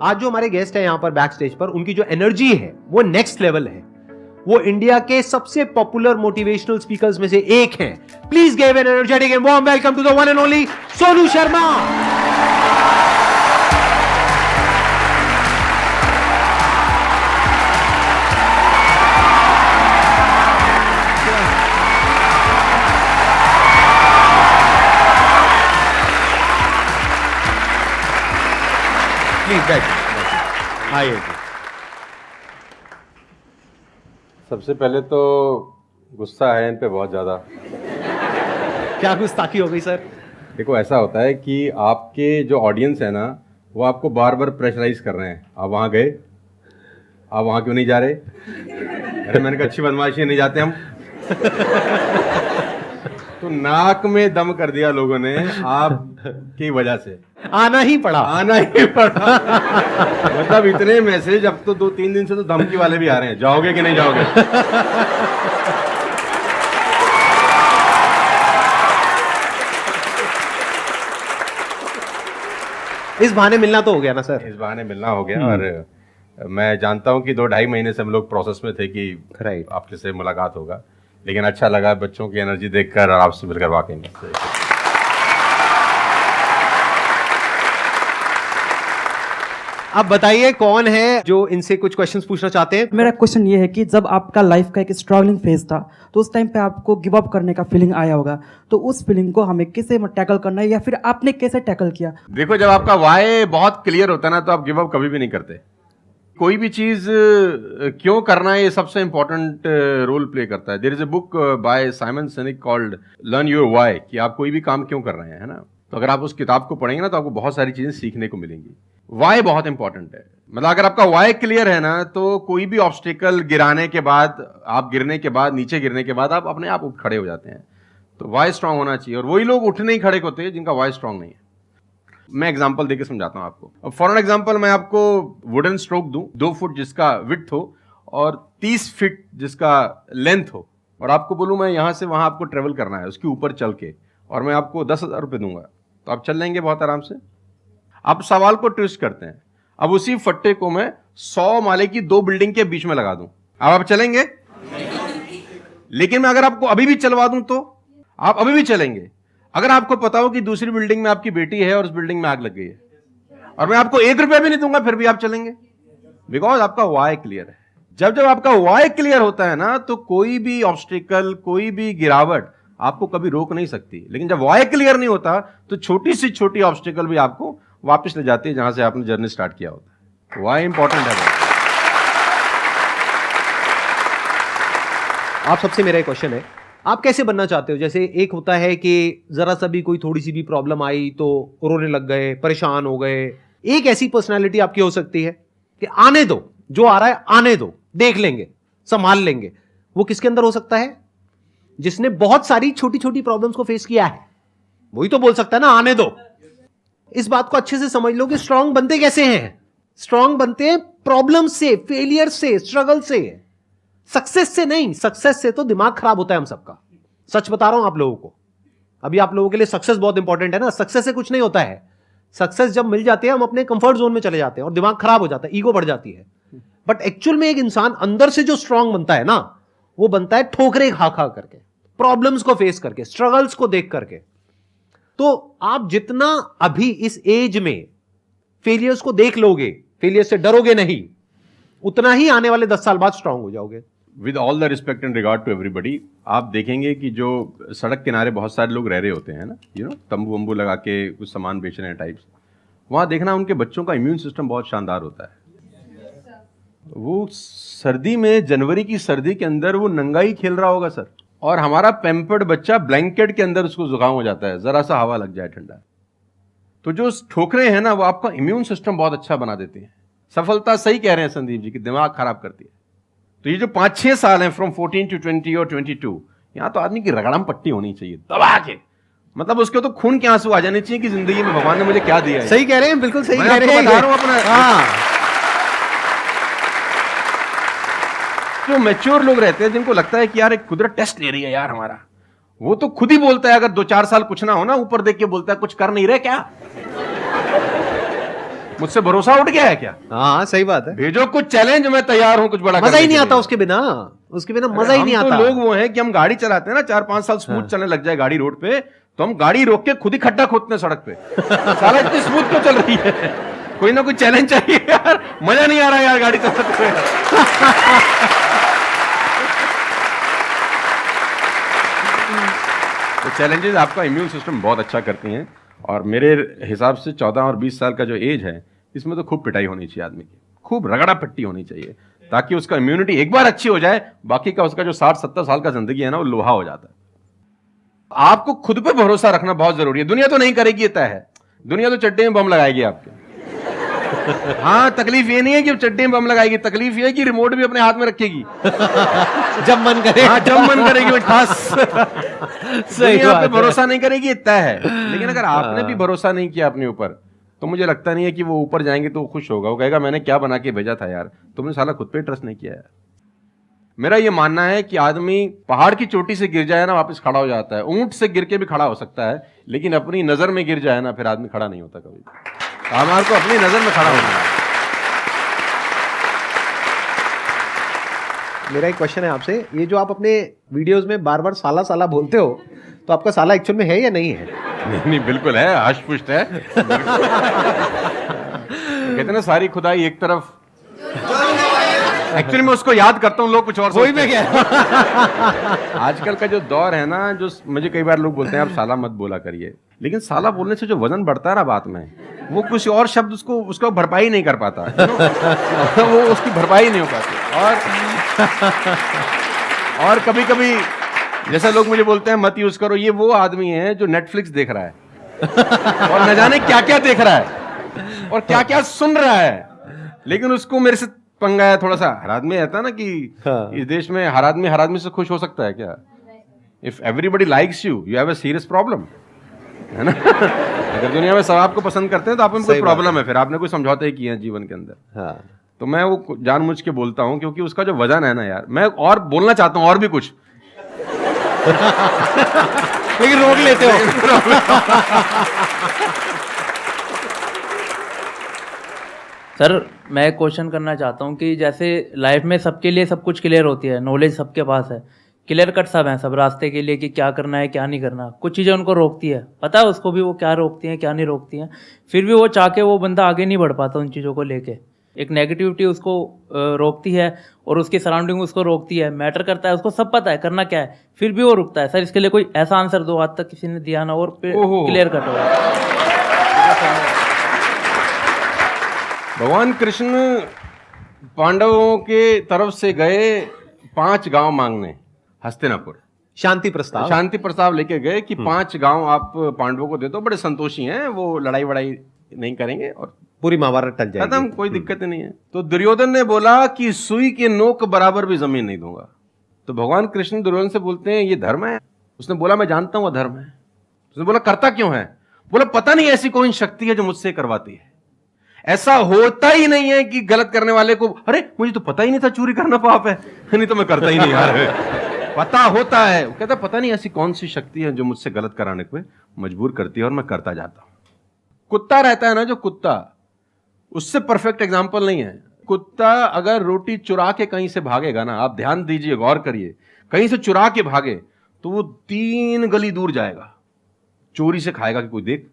आज जो हमारे गेस्ट है यहां पर बैक स्टेज पर, उनकी जो एनर्जी है वो नेक्स्ट लेवल है। वो इंडिया के सबसे पॉपुलर मोटिवेशनल स्पीकर्स में से एक हैं। Please give an energetic and warm welcome to the one and only Sonu Sharma. आइए। सबसे पहले तो गुस्सा है इन पे बहुत ज़्यादा। क्या गुस्ताखी हो गई सर? देखो, ऐसा होता है कि आपके जो ऑडियंस है ना, वो आपको बार बार प्रेशराइज कर रहे हैं। आप वहाँ गए, आप वहाँ क्यों नहीं जा रहे? अरे मैंने कहा अच्छी बदमाशी नहीं जाते हम। तो नाक में दम कर दिया लोगों ने आपकी वजह से। आना ही पड़ा। मतलब इतने मैसेज, अब तो 2-3 दिन से तो धमकी वाले भी आ रहे हैं, जाओगे कि नहीं जाओगे। इस बहाने मिलना तो हो गया ना सर? इस बहाने मिलना हो गया। और मैं जानता हूं कि 2-2.5 महीने से हम लोग प्रोसेस में थे कि आपके से मुलाकात होगा, लेकिन अच्छा लगा बच्चों की एनर्जी देखकर और आपसे मिलकर वाकई में। अब बताइए कौन है जो इनसे कुछ क्वेश्चंस पूछना चाहते हैं? मेरा क्वेश्चन ये है कि जब आपका लाइफ का एक स्ट्रगलिंग फेज था तो उस टाइम पे आपको गिव अप करने का फीलिंग आया होगा, तो उस फीलिंग को हमें कैसे टैकल करना है या फिर आपने कैसे टैकल किया? देखो, जब आपका वाई बहुत क्लियर होता है ना, तो आप गिव अप कभी भी नहीं करते। कोई भी चीज क्यों करना है, ये सबसे इंपॉर्टेंट रोल प्ले करता है। There is a book by Simon Sinek called learn your why, कि आप कोई भी काम क्यों कर रहे हैं, है ना। तो अगर आप उस किताब को पढ़ेंगे ना, तो आपको बहुत सारी चीजें सीखने को मिलेंगी। वाई बहुत इंपॉर्टेंट है। मतलब अगर आपका वाई क्लियर है ना, तो कोई भी ऑब्स्टिकल गिराने के बाद, आप गिरने के बाद, नीचे गिरने के बाद आप अपने आप उठ खड़े हो जाते हैं। तो वाई स्ट्रांग होना चाहिए, और वही लोग उठने ही खड़े होते हैं जिनका वाई स्ट्रांग नहीं है। मैं एग्जांपल देके समझाता हूं आपको। अब फॉर एन एग्जांपल मैं आपको वुडन स्ट्रोक दूं, 2 फुट जिसका विड्थ हो और 30 फीट जिसका लेंथ हो, और आपको बोलूं मैं यहां से वहां आपको ट्रेवल करना है उसके ऊपर चल के, और मैं आपको 10,000 रुपये दूंगा, तो आप चल लेंगे बहुत आराम से। आप सवाल को ट्विस्ट करते हैं। अब उसी फट्टे को मैं 100 माले की 2 बिल्डिंग के बीच में लगा दूं, अब आप चलेंगे? लेकिन मैं अगर आपको अभी भी चलवा दूं तो आप अभी भी चलेंगे। अगर आपको पता हो कि दूसरी बिल्डिंग में आपकी बेटी है और उस बिल्डिंग में आग लग गई है, और मैं आपको 1 रुपया भी नहीं दूंगा, फिर भी आप चलेंगे, बिकॉज आपका वाई क्लियर है। जब आपका वाई क्लियर होता है ना, तो कोई भी ऑब्स्टिकल, कोई भी गिरावट आपको कभी रोक नहीं सकती। लेकिन जब वाई क्लियर नहीं होता, तो छोटी से छोटी ऑब्स्टिकल भी आपको वापस ले जाती है जहां से आपने जर्नी स्टार्ट किया होता है। वाई इंपॉर्टेंट है। आप सबसे मेरा एक क्वेश्चन है, आप कैसे बनना चाहते हो? जैसे एक होता है कि जरा सा भी कोई थोड़ी सी भी प्रॉब्लम आई तो रोने लग गए, परेशान हो गए। एक ऐसी पर्सनालिटी आपकी हो सकती है कि आने दो, जो आ रहा है आने दो, देख लेंगे, संभाल लेंगे। वो किसके अंदर हो सकता है? जिसने बहुत सारी छोटी छोटी प्रॉब्लम्स को फेस किया है, वही तो बोल सकता है ना आने दो। इस बात को अच्छे से समझ लो कि स्ट्रांग बनते कैसे हैं। स्ट्रांग बनते हैं प्रॉब्लम से, फेलियर से, स्ट्रगल से, सक्सेस से नहीं। सक्सेस से तो दिमाग खराब होता है हम सबका। सच बता रहा हूं आप लोगों को। अभी आप लोगों के लिए सक्सेस बहुत इंपॉर्टेंट है ना। सक्सेस से कुछ नहीं होता है। सक्सेस जब मिल जाती है, हम अपने कंफर्ट जोन में चले जाते हैं और दिमाग खराब हो जाता है, ईगो बढ़ जाती है। बट एक्चुअल में एक इंसान अंदर से जो स्ट्रांग बनता है ना, वो बनता है ठोकरे खा खा करके, प्रॉब्लम्स को फेस करके, स्ट्रगल्स को देख करके। तो आप जितना अभी इस एज में फेलियर्स को देख लोगे, फेलियर से डरोगे नहीं, उतना ही आने वाले 10 साल बाद स्ट्रांग हो जाओगे। With all the respect and regard to everybody, आप देखेंगे कि जो सड़क किनारे बहुत सारे लोग रह रहे होते हैं ना, तंबू वंबू लगा के कुछ सामान बेच रहे हैं टाइप्स, वहाँ देखना उनके बच्चों का इम्यून सिस्टम बहुत शानदार होता है। वो सर्दी में, जनवरी की सर्दी के अंदर वो नंगाई खेल रहा होगा सर, और हमारा पैम्पर्ड बच्चा ब्लैंकेट के अंदर उसको जुकाम हो जाता है, जरा सा हवा लग जाए ठंडा। तो जो ठोकरे हैं ना, वो आपका इम्यून सिस्टम बहुत अच्छा बना देते हैं। सफलता, सही कह रहे हैं संदीप जी, कि दिमाग खराब करती है। तो ये जो 5-6 साल हैं, फ्रॉम 14 to 20 और 22, यहाँ तो आदमी की रगड़म पट्टी होनी चाहिए दबा के। मतलब उसके तो खून के आंसू आ जाने चाहिए कि जिंदगी में भगवान ने मुझे क्या दिया है। सही कह रहे हैं, बिल्कुल सही कह रहे हैं। बता रहा हूं अपना। जो मैच्योर लोग रहते हैं, जिनको लगता है कि यार एक कुदरत टेस्ट ले रही है यार हमारा, वो तो खुद ही बोलता है, अगर 2-4 साल कुछ ना हो ना, ऊपर देख के बोलता है कुछ कर नहीं रहे क्या। मुझसे भरोसा उठ गया है क्या? हाँ सही बात है। भेजो कुछ चैलेंज, मैं तैयार हूं कुछ बड़ा मजा करने ही नहीं के आता लिए। उसके बिना, उसके बिना मजा ही नहीं हम आता। तो लोग वो हैं कि हम गाड़ी चलाते हैं ना, 4-5 साल स्मूथ चलने लग जाए गाड़ी रोड पे, तो हम गाड़ी रोक के खुद ही खड्डा खोदते हैं सड़क पे। साला इतनी स्मूथ क्यों चल रही है? कोई ना कोई चैलेंज चाहिए यार, मजा नहीं आ रहा यार गाड़ी चलाते हुए। तो चैलेंजेस आपका इम्यून सिस्टम बहुत अच्छा करती हैं, और मेरे हिसाब से 14 और 20 साल का जो एज है, इसमें तो खूब पिटाई होनी चाहिए आदमी की, खूब रगड़ा पट्टी होनी चाहिए, ताकि उसका इम्यूनिटी एक बार अच्छी हो जाए, बाकी का उसका जो 60-70 साल का जिंदगी है ना, वो लोहा हो जाता है। आपको खुद पे भरोसा रखना बहुत जरूरी है। दुनिया तो नहीं करेगी, ये तय है। दुनिया तो चड्डे में बम लगाएगी आपके। हाँ, तकलीफ ये नहीं है कि चड्डे में बम लगाएगी, तकलीफ ये है कि रिमोट भी अपने हाथ में रखेगी जब मन करे। हाँ, जब मन करेगी वो ठास। सही दुनिया बात पे है। भरोसा नहीं करेगी, ये तय है। लेकिन अगर आपने भी भरोसा नहीं किया अपने ऊपर, तो मुझे लगता नहीं है कि वो ऊपर जाएंगे तो वो खुश होगा। वो कहेगा मैंने क्या बना के भेजा था यार, तुमने साला खुद पे ट्रस्ट नहीं किया यार। मेरा ये मानना है कि आदमी पहाड़ की चोटी से गिर जाए ना, वापस खड़ा हो जाता है। ऊंट से गिर के भी खड़ा हो सकता है, लेकिन अपनी नजर में गिर जाए ना, फिर आदमी खड़ा नहीं होता कभी। हमारे को अपनी नजर में खड़ा होना है। मेरा एक क्वेश्चन है आपसे, ये जो आप अपने वीडियोस में बार बार साला साला बोलते हो, तो आपका साला एक्चुअल में है या नहीं है? नहीं, बिल्कुल है, हष्ट-पुष्ट है। कहते ना सारी खुदाई एक तरफ। एक्चुअली मैं उसको याद करता हूँ, लोग कुछ और वही मैं क्या। आजकल का जो दौर है ना, जो मुझे कई बार लोग बोलते हैं आप साला मत बोला करिए, लेकिन साला बोलने से जो वजन बढ़ता है ना बात में, वो कुछ और शब्द उसको भरपाई नहीं कर पाता। वो उसकी भरपाई नहीं हो पाती। और कभी कभी जैसा लोग मुझे बोलते हैं मत यूज करो, ये वो आदमी है जो नेटफ्लिक्स देख रहा है और न जाने क्या क्या देख रहा है और क्या क्या सुन रहा है, लेकिन उसको मेरे से पंगा है थोड़ा सा। हर आदमी रहता है ना कि इस देश में हर आदमी से खुश हो सकता है क्या? If everybody likes you have a serious problem, है ना? अगर दुनिया में सब आपको पसंद करते हैं तो आप में कोई प्रॉब्लम है, फिर आपने कोई समझौते ही किए हैं जीवन के अंदर। हाँ। तो मैं वो जानबूझ के बोलता हूं, क्योंकि उसका जो वजन है ना यार, मैं और बोलना चाहता हूं और भी कुछ, लेकिन रोक लेते हो। सर मैं क्वेश्चन करना चाहता हूँ कि जैसे लाइफ में सबके लिए सब कुछ क्लियर होती है, नॉलेज सबके पास है, क्लियर कट सब हैं सब रास्ते के लिए कि क्या करना है क्या नहीं करना। कुछ चीज़ें उनको रोकती है, पता है उसको भी वो क्या रोकती हैं क्या नहीं रोकती हैं, फिर भी वो चाह के वो बंदा आगे नहीं बढ़ पाता उन चीज़ों को लेके। एक नेगेटिविटी उसको रोकती है और उसकी सराउंडिंग उसको रोकती है, मैटर करता है, उसको सब पता है करना क्या है, फिर भी वो रुकता है। सर इसके लिए कोई ऐसा आंसर दो, आज तक किसी ने दिया ना और क्लियर कट हो। भगवान कृष्ण पांडवों के तरफ से गए 5 गांव मांगने हस्तिनापुर, शांति प्रस्ताव लेके गए कि 5 गांव आप पांडवों को दे दो, बड़े संतोषी हैं, वो लड़ाई वड़ाई नहीं करेंगे और पूरी महाभारत टल जाएगी, खत्म, कोई दिक्कत ही नहीं है। तो दुर्योधन ने बोला कि सुई के नोक बराबर भी जमीन नहीं दूंगा। तो भगवान कृष्ण दुर्योधन से बोलते हैं ये धर्म है? उसने बोला मैं जानता हूं धर्म है। उसने बोला करता क्यों है? बोला पता नहीं ऐसी कोई शक्ति है जो मुझसे करवाती है। ऐसा होता ही नहीं है कि गलत करने वाले को अरे मुझे तो पता ही नहीं था चोरी करना पाप है, नहीं तो मैं करता ही नहीं यार। पता होता है। वो कहता पता नहीं ऐसी कौन सी शक्ति है जो मुझसे गलत कराने को मजबूर करती है और मैं करता जाता हूं। कुत्ता रहता है ना, जो कुत्ता, उससे परफेक्ट एग्जाम्पल नहीं है। कुत्ता अगर रोटी चुरा के कहीं से भागेगा ना, आप ध्यान दीजिए, गौर करिए, कहीं से चुरा के भागे तो वो 3 गली दूर जाएगा, चोरी से खाएगा कि कोई देख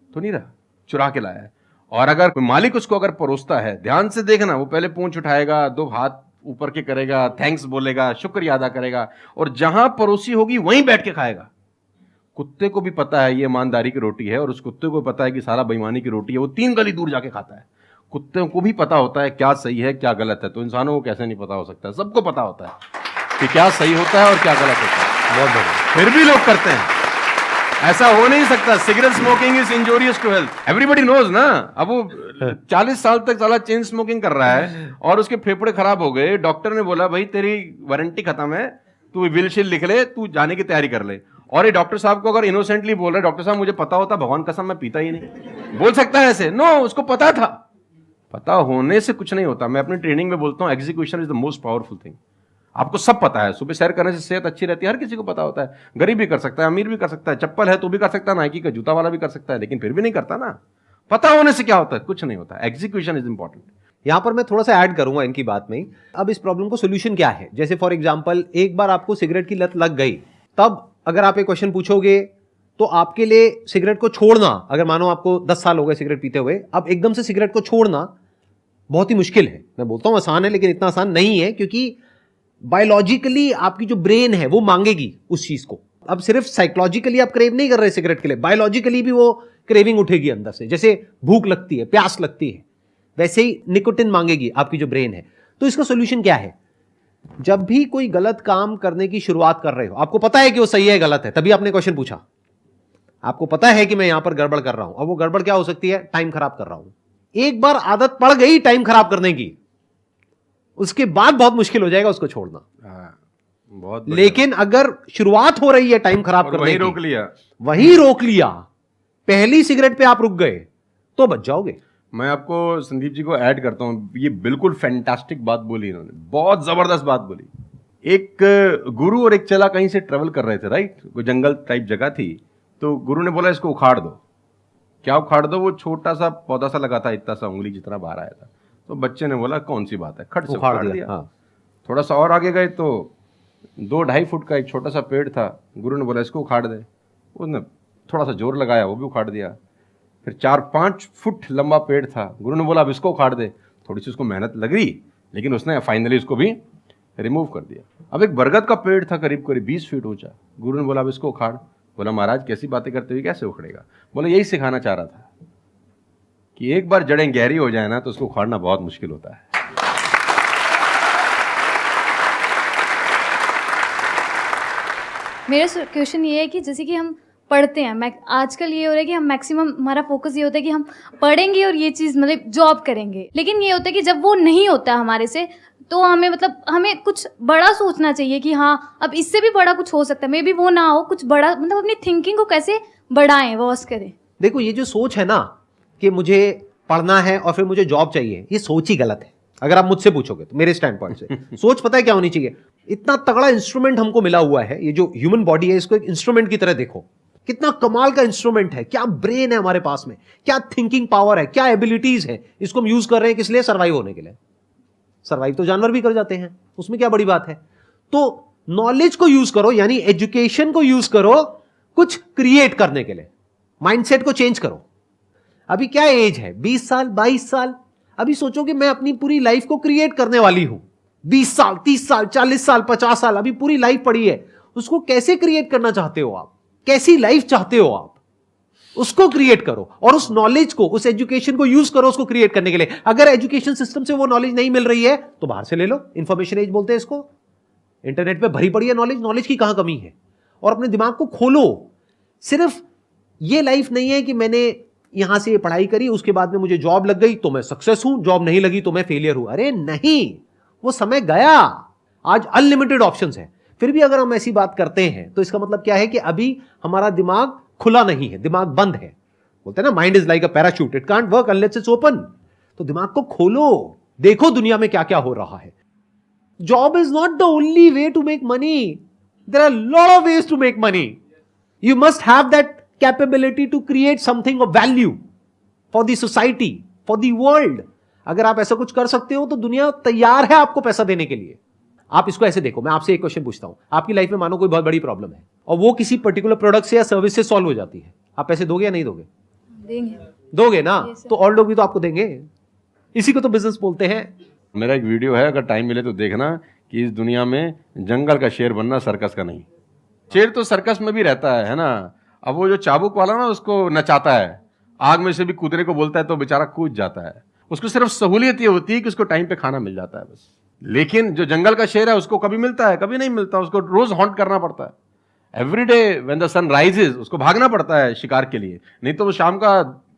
तो नहीं रहा, चुरा के लाया है। और अगर कोई मालिक उसको अगर परोसता है, ध्यान से देखना, वो पहले पूंछ उठाएगा, 2 हाथ ऊपर के करेगा, थैंक्स बोलेगा, शुक्रिया अदा करेगा, और जहां परोसी होगी वहीं बैठ के खाएगा। कुत्ते को भी पता है ये ईमानदारी की रोटी है और उस कुत्ते को पता है कि साला बेईमानी की रोटी है, वो 3 गली दूर जाके खाता है। कुत्ते को भी पता होता है क्या सही है क्या गलत है, तो इंसानों को कैसे नहीं पता हो सकता है? सबको पता होता है कि क्या सही होता है और क्या गलत होता है। बहुत बढ़िया। फिर भी लोग करते हैं। ऐसा हो नहीं सकता। Cigarette smoking is injurious to health, everybody knows ना। अब वो 40 साल तक साला चेन स्मोकिंग कर रहा है और उसके फेफड़े खराब हो गए, डॉक्टर ने बोला भाई तेरी वारंटी खत्म है, तू विल शील लिख ले, तू जाने की तैयारी कर ले। और ये डॉक्टर साहब को अगर इनोसेंटली बोल रहे, डॉक्टर साहब मुझे पता होता, भगवान कसम मैं पीता ही नहीं, बोल सकता है ऐसे? नो, उसको पता था। पता होने से कुछ नहीं होता। मैं अपनी ट्रेनिंग में बोलता हूं execution is the most powerful thing. आपको सब पता है, सुबह सैर करने से सेहत अच्छी रहती है, हर किसी को पता होता है। गरीब भी कर सकता है, अमीर भी कर सकता है, चप्पल है तो भी कर सकता है, नाइकी का जूता वाला भी कर सकता है, लेकिन फिर भी नहीं करता ना। पता होने से क्या होता है? कुछ नहीं होता, एग्जीक्यूशन इज इंपॉर्टेंट। यहां पर मैं थोड़ा सा ऐड करूंगा इनकी बात में। अब इस प्रॉब्लम को सोल्यूशन क्या है? जैसे फॉर एग्जांपल एक बार आपको सिगरेट की लत लग गई, तब अगर आप एक क्वेश्चन पूछोगे तो आपके लिए सिगरेट को छोड़ना, अगर मानो आपको 10 साल हो गए सिगरेट पीते हुए, अब एकदम से सिगरेट को छोड़ना बहुत ही मुश्किल है। मैं बोलता हूं आसान है, लेकिन इतना आसान नहीं है, क्योंकि बायोलॉजिकली आपकी जो ब्रेन है वो मांगेगी उस चीज को। अब सिर्फ साइकोलॉजिकली आप क्रेव नहीं कर रहे सिगरेट के लिए, बायोलॉजिकली भी वो क्रेविंग उठेगी अंदर से। जैसे भूख लगती है, प्यास लगती है, वैसे ही निकोटिन मांगेगी आपकी जो ब्रेन है। तो इसका सोल्यूशन क्या है? जब भी कोई गलत काम करने की शुरुआत कर रहे हो, आपको पता है कि वो सही है गलत है, तभी आपने क्वेश्चन पूछा, आपको पता है कि मैं यहां पर गड़बड़ कर रहा हूं। अब वो गड़बड़ क्या हो सकती है? टाइम खराब कर रहा हूं। एक बार आदत पड़ गई टाइम खराब करने की, उसके बाद बहुत मुश्किल हो जाएगा उसको छोड़ना। बहुत लेकिन अगर शुरुआत हो रही है टाइम खराब करने वही की, रोक लिया, वही रोक लिया, पहली सिगरेट पे आप रुक गए, तो बच जाओगे। मैं आपको संदीप जी को ऐड करता हूं, ये बिल्कुल फैंटास्टिक बात बोली इन्होंने, बहुत जबरदस्त बात बोली। एक गुरु और एक चेला कहीं से ट्रेवल कर रहे थे, राइट? कोई जंगल टाइप जगह थी, तो गुरु ने बोला इसको उखाड़ दो। क्या उखाड़ दो? वो छोटा सा पौधा सा लगा था, इतना सा उंगली जितना बाहर आया था। तो बच्चे ने बोला कौन सी बात है, खट से उखाड़ दिया। हाँ। थोड़ा सा और आगे गए तो 2-2.5 फुट का एक छोटा सा पेड़ था। गुरु ने बोला इसको उखाड़ दे। उसने थोड़ा सा जोर लगाया, वो भी उखाड़ दिया। फिर 4-5 फुट लंबा पेड़ था। गुरु ने बोला अब इसको उखाड़ दे। थोड़ी सी उसको मेहनत लग रही, लेकिन उसने फाइनली उसको भी रिमूव कर दिया। अब एक बरगद का पेड़ था करीब करीब 20 फीट ऊंचा। गुरु ने बोला अब इसको उखाड़। बोला महाराज कैसी बातें करते हुए, कैसे उखड़ेगा? बोला यही सिखाना चाह रहा था कि एक बार जड़ें गहरी हो जाए ना, तो उसको उखाड़ना बहुत मुश्किल होता है। मेरा क्वेश्चन ये है कि जैसे कि हम पढ़ते हैं, मैं आजकल ये हो रहा है कि हम मैक्सिमम हमारा फोकस ये होता है कि हम पढ़ेंगे और ये चीज़ मतलब जॉब करेंगे, लेकिन ये होता है कि जब वो नहीं होता हमारे से, तो हमें मतलब हमें कुछ बड़ा सोचना चाहिए कि हाँ अब इससे भी बड़ा कुछ हो सकता है, मे बी वो ना हो, कुछ बड़ा मतलब अपनी थिंकिंग को कैसे बढ़ाएं, वॉश करें। देखो ये जो सोच है ना कि मुझे पढ़ना है और फिर मुझे जॉब चाहिए, ये सोच ही गलत है। अगर आप मुझसे पूछोगे तो मेरे स्टैंड पॉइंट से सोच पता है क्या होनी चाहिए? इतना तगड़ा इंस्ट्रूमेंट हमको मिला हुआ है, ये जो ह्यूमन बॉडी है, इसको एक इंस्ट्रूमेंट की तरह देखो। कितना कमाल का इंस्ट्रूमेंट है, क्या ब्रेन है हमारे पास में, क्या थिंकिंग पावर है, क्या एबिलिटीज है। इसको हम यूज कर रहे हैं किस लिए? सर्वाइव होने के लिए। सर्वाइव तो जानवर भी कर जाते हैं, उसमें क्या बड़ी बात है? तो नॉलेज को यूज करो, यानी एजुकेशन को यूज करो कुछ क्रिएट करने के लिए। माइंडसेट को चेंज करो। अभी क्या एज है? 20 साल, 22 साल। अभी सोचो कि मैं अपनी पूरी लाइफ को क्रिएट करने वाली हूं। 20 साल, 30 साल, 40 साल, 50 साल, अभी पूरी लाइफ पड़ी है। उसको कैसे क्रिएट करना चाहते हो आप? कैसी लाइफ चाहते हो आप? उसको क्रिएट करो और उस नॉलेज को, उस एजुकेशन को यूज करो उसको क्रिएट करने के लिए। अगर एजुकेशन सिस्टम से वो नॉलेज नहीं मिल रही है तो बाहर से ले लो। इंफॉर्मेशन एज बोलते हैं इसको। इंटरनेट पे भरी पड़ी है नॉलेज, नॉलेज की कहां कमी है? और अपने दिमाग को खोलो। सिर्फ ये लाइफ नहीं है कि मैंने यहां से पढ़ाई करी, उसके बाद में मुझे जॉब लग गई तो मैं सक्सेस हूं, जॉब नहीं लगी तो मैं फेलियर हूं। अरे नहीं, वो समय गया। आज अनलिमिटेड ऑप्शंस है। फिर भी अगर हम ऐसी बात करते हैं तो इसका मतलब क्या है कि अभी हमारा दिमाग खुला नहीं है, दिमाग बंद है। बोलते हैं ना mind is like a parachute, it can't work unless it's open. तो दिमाग को खोलो, देखो दुनिया में क्या क्या हो रहा है। Job is not the only way to make money, there are lot of ways to make money. You must have that capability to create something of value for the society, for the world. अगर आप ऐसा कुछ कर सकते हो तो दुनिया तैयार है आपको पैसा देने के लिए। आप इसको ऐसे देखो, मैं आपसे एक क्वेश्चन पूछता हूं। आपकी लाइफ में मानो कोई बहुत बड़ी प्रॉब्लम है और वो किसी पर्टिकुलर प्रोडक्ट से या सर्विस से सॉल्व हो जाती है, आप पैसे दोगे या नहीं दोगे? देंगे। दोगे ना? तो और लोग भी तो आपको देंगे। इसी को तो बिजनेस बोलते हैं। मेरा एक वीडियो है, अगर टाइम मिले तो देखना, कि इस दुनिया में जंगल का शेर बनना, सर्कस का नहीं। शेर तो सर्कस में भी रहता है ना। अब वो जो चाबुक वाला ना उसको नचाता है, आग में से भी कूदने को बोलता है तो बेचारा कूद जाता है। उसको सिर्फ सहूलियत ये होती है कि उसको टाइम पे खाना मिल जाता है बस। लेकिन जो जंगल का शेर है उसको कभी मिलता है, कभी नहीं मिलता। उसको रोज हॉन्ट करना पड़ता है। Every day when the sun rises उसको भागना पड़ता है शिकार के लिए, नहीं तो वो शाम का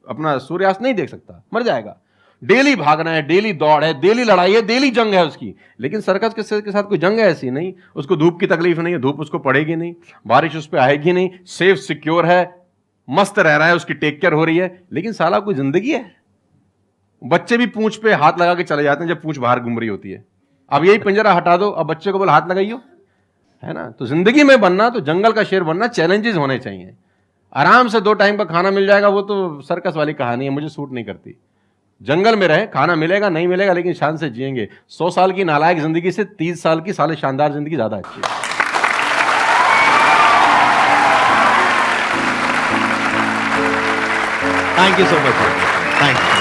अपना सूर्यास्त नहीं देख सकता, मर जाएगा। डेली भागना है, डेली दौड़ है, डेली लड़ाई है, डेली जंग है उसकी। लेकिन सर्कस के साथ कोई जंग है ऐसी नहीं। उसको धूप की तकलीफ नहीं है, धूप उसको पड़ेगी नहीं, बारिश उस पर आएगी नहीं, सेफ सिक्योर है, मस्त रह रहा है, उसकी टेक केयर हो रही है। लेकिन साला कोई जिंदगी है? बच्चे भी पूंछ पे हाथ लगा के चले जाते हैं जब पूंछ बाहर घूम रही होती है। अब यही पिंजरा हटा दो, अब बच्चे को बोल हाथ लगाइयो, है ना? तो जिंदगी में बनना, तो जंगल का शेर बनना, चैलेंजेस होने चाहिए। आराम से 2 टाइम का खाना मिल जाएगा, वो तो सर्कस वाली कहानी है, मुझे सूट नहीं करती। जंगल में रहे, खाना मिलेगा नहीं मिलेगा लेकिन शान से जिएंगे। 100 साल की नालायक जिंदगी से 30 साल की साले शानदार जिंदगी ज्यादा अच्छी है। Thank you so much, thank you.